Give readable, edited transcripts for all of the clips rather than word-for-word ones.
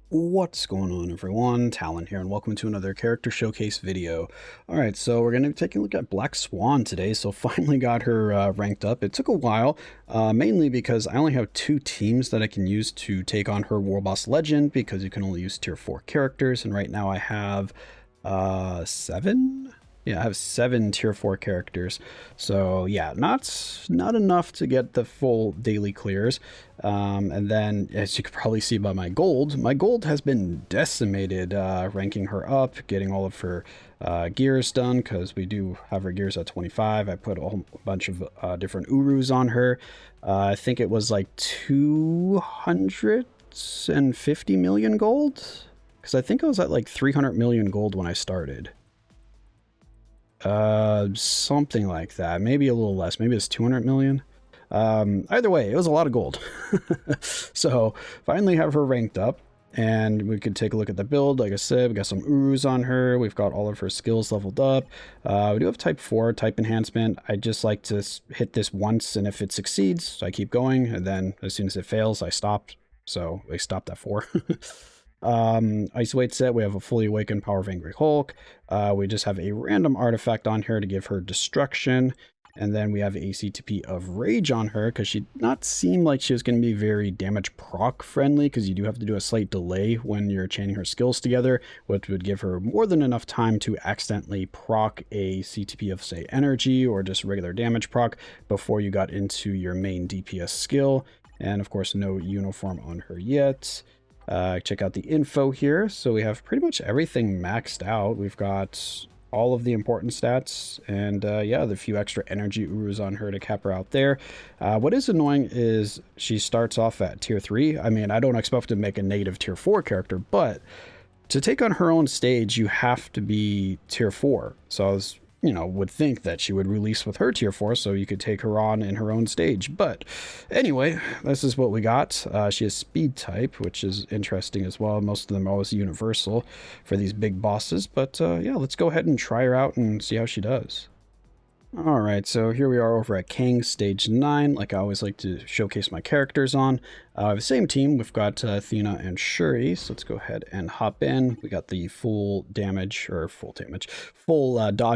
What's going on, everyone? Talen here, and welcome to another character showcase video. Alright, so we're going to be taking a look at Black Swan today. So finally got her ranked up. It took a while, mainly because I only have 2 teams that I can use to take on her War Boss Legend, because you can only use tier 4 characters, and right now I have 7? Yeah, I have 7 tier 4 characters. So yeah, not enough to get the full daily clears. And then, as you could probably see by my gold has been decimated, ranking her up, getting all of her gears done, because we do have her gears at 25. I put a whole bunch of different Urus on her. I think it was like 250 million gold, because I think I was at like 300 million gold when I started. Something like that. Maybe a little less. Maybe it's 200 million. Either way, it was a lot of gold. So finally have her ranked up, and we could take a look at the build. Like I said, we got some Urus on her. We've got all of her skills leveled up. We do have type 4, type enhancement. I just like to hit this once, and if it succeeds, I keep going, and then as soon as it fails, I stop. So I stopped at 4. Ice Weight set, we have a fully awakened Power of Angry Hulk. We just have a random artifact on her to give her destruction, and then we have a CTP of Rage on her, because she did not seem like she was going to be very damage proc friendly, because you do have to do a slight delay when you're chaining her skills together, which would give her more than enough time to accidentally proc a CTP of, say, energy or just regular damage proc before you got into your main DPS skill. And of course, no uniform on her yet. Check out the info here. So we have pretty much everything maxed out. We've got all of the important stats, and yeah, the few extra energy Urus on her to cap her out there. What is annoying is she starts off at tier 3. I mean, I don't expect to make a native tier 4 character, but to take on her own stage, you have to be tier 4. So I was, would think that she would release with her tier 4, so you could take her on in her own stage. But anyway, this is what we got. She has speed type, which is interesting as well. Most of them are always universal for these big bosses. But yeah, let's go ahead and try her out and see how she does. Alright, so here we are over at Kang Stage 9, like I always like to showcase my characters on. The same team, we've got Athena and Shuri, so let's go ahead and hop in. We got the full dodge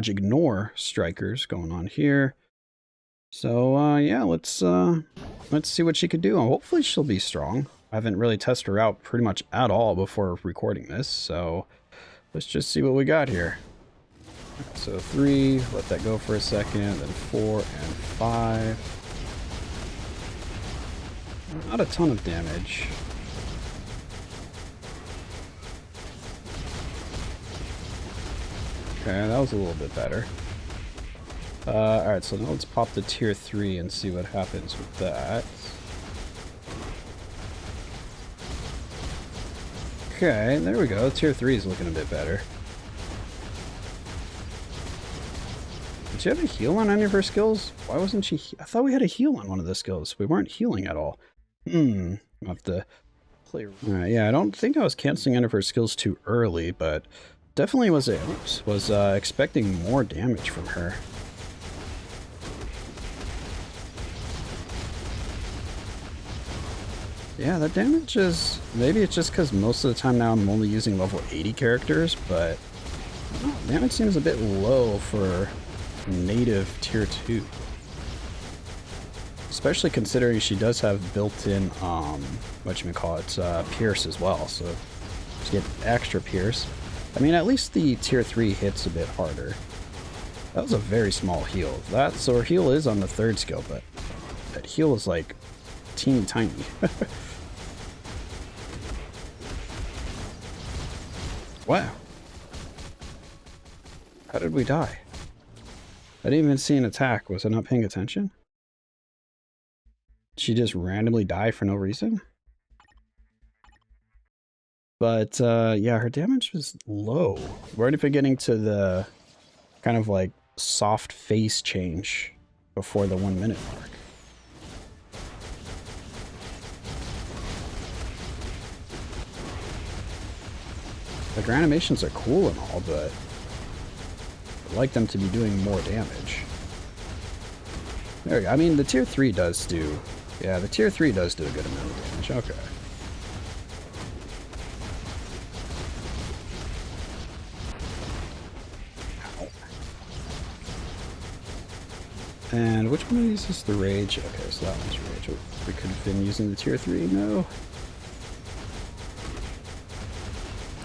ignore strikers going on here. So yeah, let's see what she could do. Hopefully she'll be strong. I haven't really tested her out pretty much at all before recording this, so let's just see what we got here. So 3, let that go for a second, then 4 and 5. Not a ton of damage. Okay, that was a little bit better. Alright, so now let's pop the tier 3 and see what happens with that. Okay, there we go. Tier 3 is looking a bit better. Did she have a heal on any of her skills? Why wasn't she? I thought we had a heal on one of the skills. We weren't healing at all. I'll have to play. Alright, yeah, I don't think I was canceling any of her skills too early, but definitely was expecting more damage from her. Yeah, that damage is... Maybe it's just because most of the time now I'm only using level 80 characters, but damage seems a bit low for native tier 2, especially considering she does have built-in pierce as well, so to get extra pierce. I mean, at least the tier 3 hits a bit harder. That was a very small heal. So her heal is on the 3rd skill, but that heal is like teeny tiny. Wow, how did we die? I didn't even see an attack. Was I not paying attention? Did she just randomly die for no reason? But yeah, her damage was low. We're not even getting to the kind of like soft face change before the 1 minute mark. Like, her animations are cool and all, but I'd like them to be doing more damage. There we go. I mean, the tier 3 does do... Yeah, the tier 3 does do a good amount of damage. Okay. And which one of these is the rage? Okay, so that one's rage. Oh, we could have been using the tier 3. No.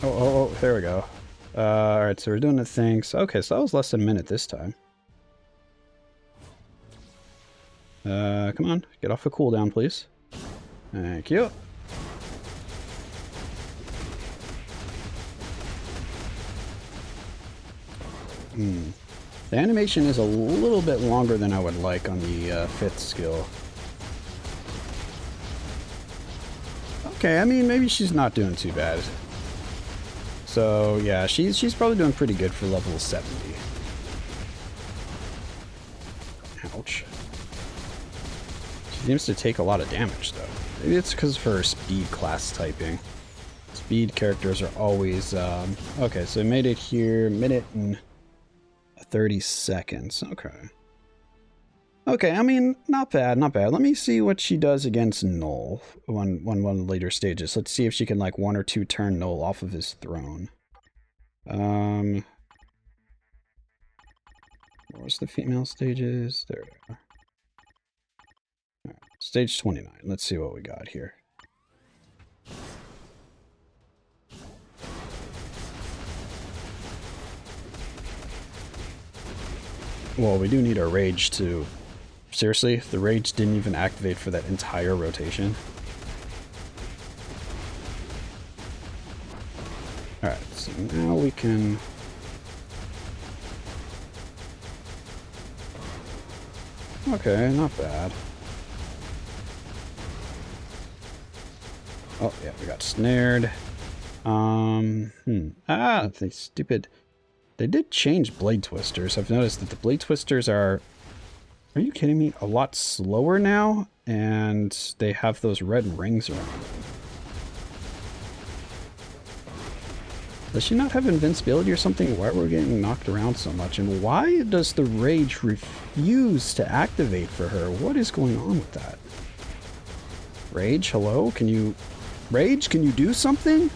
Oh, there we go. Alright, so we're doing the things. Okay, so that was less than a minute this time. Come on, get off the cooldown, please. Thank you. The animation is a little bit longer than I would like on the 5th skill. Okay, I mean, maybe she's not doing too bad. So, yeah, she's probably doing pretty good for level 70. Ouch. She seems to take a lot of damage, though. Maybe it's because of her speed class typing. Speed characters are always... okay, so I made it here, minute and 30 seconds. Okay. Okay, I mean, not bad, not bad. Let me see what she does against Null on one of the later stages. Let's see if she can, like, 1 or 2 turn Null off of his throne. What was the female stages? There they are. Alright, stage 29. Let's see what we got here. Well, we do need our rage to... Seriously? The rage didn't even activate for that entire rotation? Alright, so now we can... Okay, not bad. Oh, yeah, we got snared. Ah, they stupid... They did change Blade Twisters. I've noticed that the Blade Twisters are you kidding me? A lot slower now, and they have those red rings around them. Does she not have invincibility or something? Why are we getting knocked around so much? And why does the rage refuse to activate for her? What is going on with that? Rage, hello? Can you... Rage, can you do something?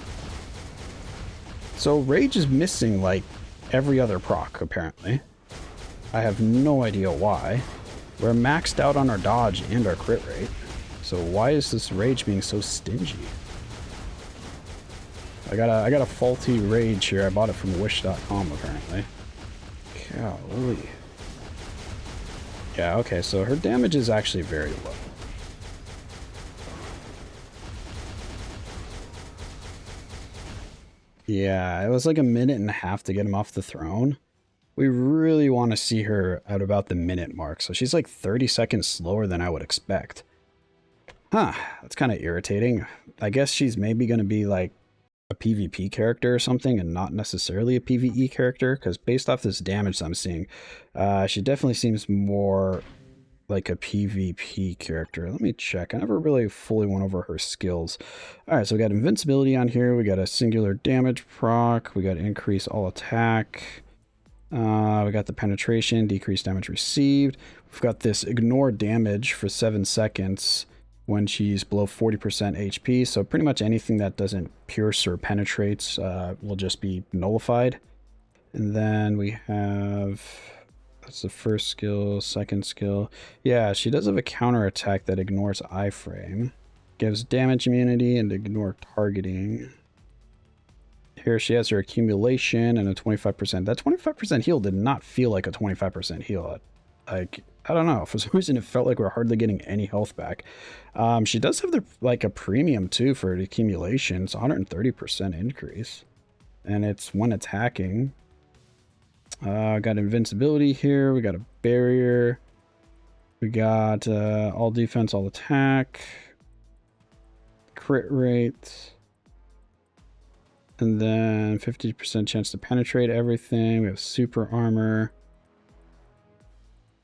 So rage is missing, like, every other proc, apparently. I have no idea why. We're maxed out on our dodge and our crit rate. So why is this rage being so stingy? I got a faulty rage here. I bought it from wish.com apparently. Golly. Yeah, okay, so her damage is actually very low. Yeah, it was like a minute and a half to get him off the throne. We really want to see her at about the minute mark, so she's like 30 seconds slower than I would expect. Huh, that's kind of irritating. I guess she's maybe going to be like a PvP character or something and not necessarily a PvE character, because based off this damage I'm seeing, she definitely seems more like a PvP character. Let me check. I never really fully went over her skills. Alright, so we got invincibility on here, we got a singular damage proc, we got increase all attack, we got the penetration, decrease damage received, we've got this ignore damage for 7 seconds when she's below 40% HP, so pretty much anything that doesn't pierce or penetrates will just be nullified. And then we have... That's the first skill, second skill. Yeah, she does have a counter attack that ignores iframe. Gives damage immunity and ignore targeting. Here she has her accumulation and a 25%. That 25% heal did not feel like a 25% heal. Like, I don't know. For some reason, it felt like we're hardly getting any health back. She does have like a premium too for the accumulation. It's 130% increase. And it's when attacking. Got invincibility here. We got a barrier. We got all defense, all attack. Crit rate. And then 50% chance to penetrate everything. We have super armor.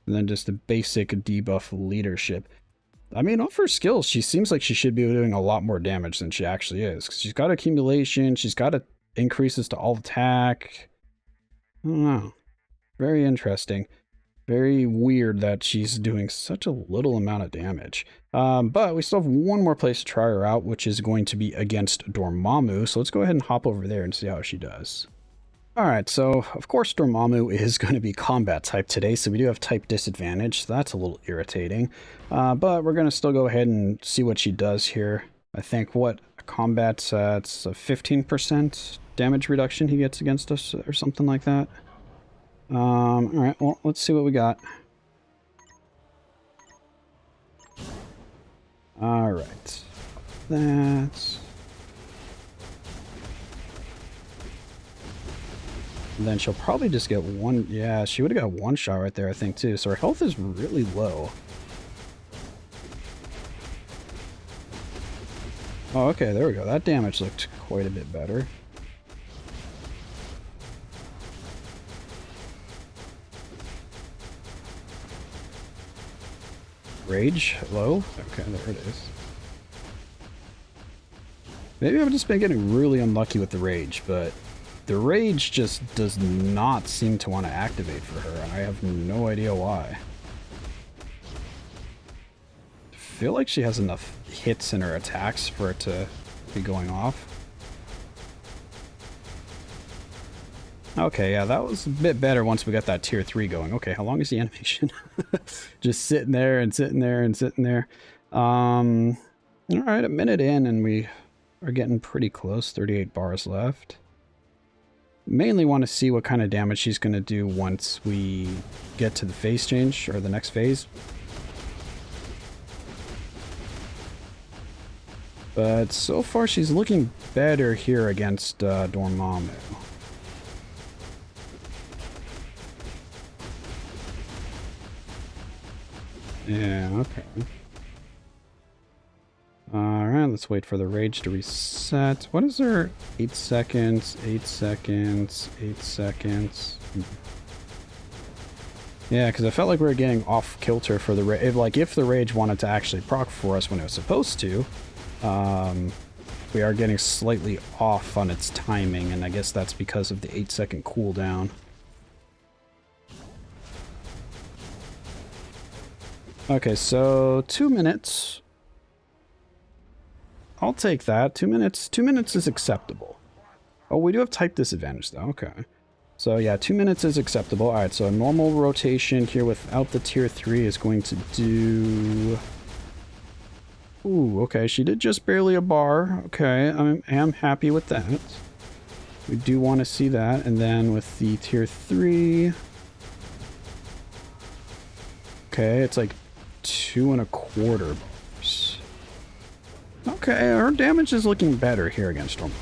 And then just the basic debuff leadership. I mean, off her skills, she seems like she should be doing a lot more damage than she actually is. 'Cause she's got accumulation. She's got increases to all attack. I don't know. Very interesting. Very weird that she's doing such a little amount of damage. But we still have one more place to try her out, which is going to be against Dormammu. So let's go ahead and hop over there and see how she does. Alright, so of course Dormammu is going to be combat type today, so we do have type disadvantage, so that's a little irritating. But we're going to still go ahead and see what she does here. I think what combat's it's a 15% damage reduction he gets against us, or something like that. Alright, well, let's see what we got. Alright. That's... And then she'll probably just get one... Yeah, she would have got one shot right there, I think, too. So her health is really low. Oh, okay, there we go. That damage looked quite a bit better. Rage? Low? Okay, there it is. Maybe I've just been getting really unlucky with the rage, but... The rage just does not seem to want to activate for her. I have no idea why. I feel like she has enough hits in her attacks for it to be going off. Okay, yeah, that was a bit better once we got that tier 3 going. Okay, how long is the animation? Just sitting there and sitting there and sitting there. Alright, a minute in and we are getting pretty close. 38 bars left. Mainly want to see what kind of damage she's going to do once we get to the phase change, or the next phase. But so far she's looking better here against Dormammu. Yeah, okay. Alright, let's wait for the rage to reset. What is her? 8 seconds, 8 seconds, 8 seconds. Yeah, because I felt like we were getting off kilter for the rage. Like, if the rage wanted to actually proc for us when it was supposed to, we are getting slightly off on its timing, and I guess that's because of the 8-second cooldown. Okay, so 2 minutes. I'll take that. 2 minutes. 2 minutes is acceptable. Oh, we do have type disadvantage, though. Okay. So, yeah, 2 minutes is acceptable. Alright, so a normal rotation here without the tier 3 is going to do... Ooh, okay. She did just barely a bar. Okay, I am happy with that. We do want to see that. And then with the tier 3... Okay, it's like 2.25 bars. Okay, her damage is looking better here against him.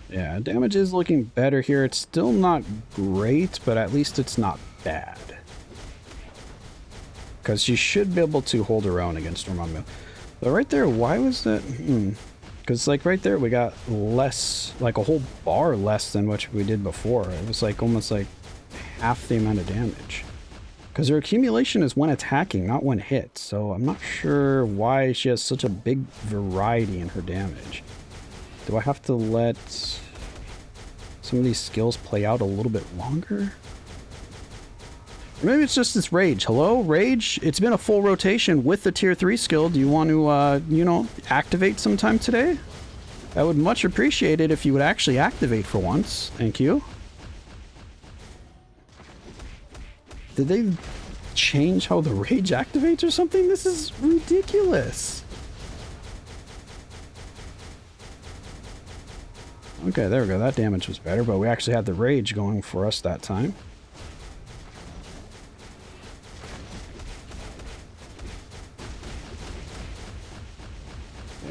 Yeah, damage is looking better here. It's still not great, but at least it's not bad. Because she should be able to hold her own against Dormammu. But right there, why was that? Because, like, right there, we got less, like a whole bar less than what we did before. It was, like, almost, like, half the amount of damage. Because her accumulation is when attacking, not when hit. So I'm not sure why she has such a big variety in her damage. Do I have to let some of these skills play out a little bit longer? Maybe it's just this rage. Hello, rage? It's been a full rotation with the tier 3 skill. Do you want to, you know, activate sometime today? I would much appreciate it if you would actually activate for once. Thank you. Did they change how the rage activates or something? This is ridiculous. Okay, there we go. That damage was better, but we actually had the rage going for us that time.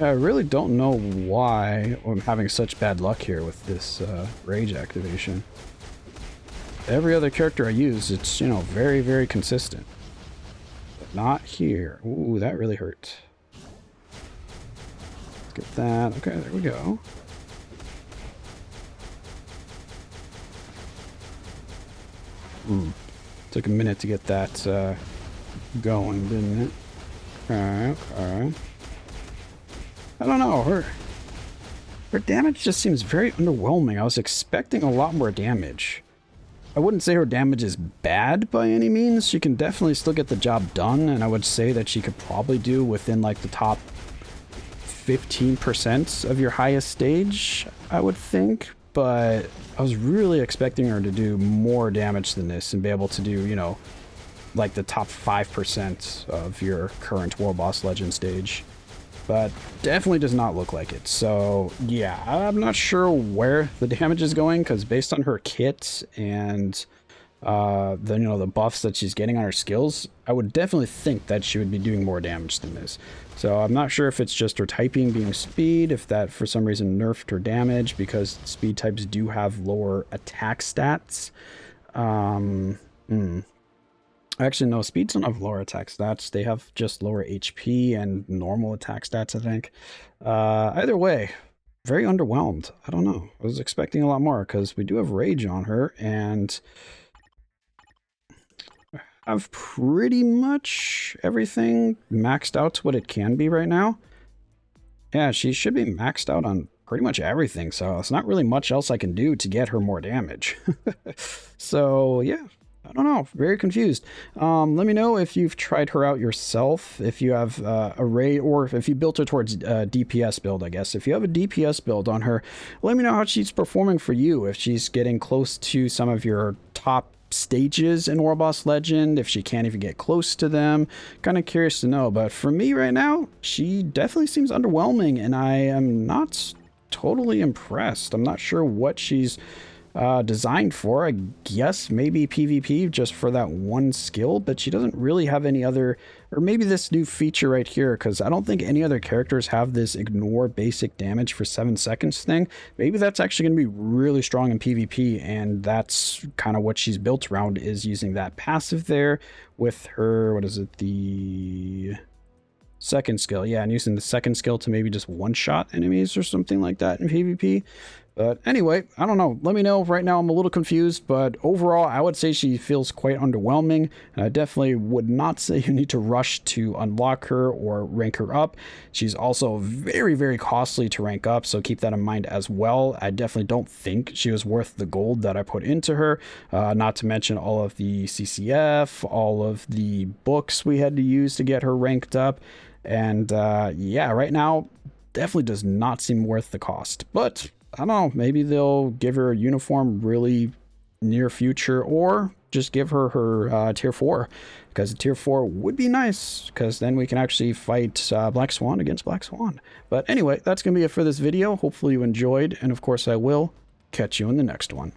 I really don't know why I'm having such bad luck here with this rage activation. Every other character I use, it's, you know, very, very consistent. But not here. Ooh, that really hurt. Let's get that. Okay, there we go. Took a minute to get that going, didn't it? Okay, okay. I don't know, her damage just seems very underwhelming. I was expecting a lot more damage. I wouldn't say her damage is bad by any means. She can definitely still get the job done, and I would say that she could probably do within like the top 15% of your highest stage, I would think. But I was really expecting her to do more damage than this and be able to do, you know, like the top 5% of your current War Boss Legend stage. But definitely does not look like it. So yeah, I'm not sure where the damage is going, because based on her kit and the, you know, the buffs that she's getting on her skills, I would definitely think that she would be doing more damage than this. So I'm not sure if it's just her typing being speed, if that for some reason nerfed her damage, because speed types do have lower attack stats. Actually, no, speeds don't have lower attack stats. They have just lower HP and normal attack stats, I think. Either way, very underwhelmed. I don't know. I was expecting a lot more, because we do have Rage on her, and have pretty much everything maxed out to what it can be right now. Yeah, she should be maxed out on pretty much everything, so it's not really much else I can do to get her more damage. So, yeah. I don't know, very confused. Let me know if you've tried her out yourself, if you have a raid, or if you built her towards a DPS build, I guess. If you have a DPS build on her, let me know how she's performing for you, if she's getting close to some of your top stages in War Boss Legend, if she can't even get close to them. Kind of curious to know, but for me right now, she definitely seems underwhelming, and I am not totally impressed. I'm not sure what she's designed for. I guess maybe PvP just for that one skill, but she doesn't really have any other, or maybe this new feature right here, because I don't think any other characters have this ignore basic damage for 7 seconds thing. Maybe that's actually going to be really strong in PvP, and that's kind of what she's built around, is using that passive there with her, what is it, the second skill, yeah, and using the second skill to maybe just one-shot enemies or something like that in PvP. But anyway, I don't know. Let me know. Right now I'm a little confused, but overall I would say she feels quite underwhelming, and I definitely would not say you need to rush to unlock her or rank her up. She's also very, very costly to rank up, so keep that in mind as well. I definitely don't think she was worth the gold that I put into her, not to mention all of the CCF, all of the books we had to use to get her ranked up, and yeah, right now definitely does not seem worth the cost. But I don't know, maybe they'll give her a uniform really near future, or just give her her tier 4, because tier 4 would be nice, because then we can actually fight Black Swan against Black Swan. But anyway, that's going to be it for this video. Hopefully you enjoyed, and of course I will catch you in the next one.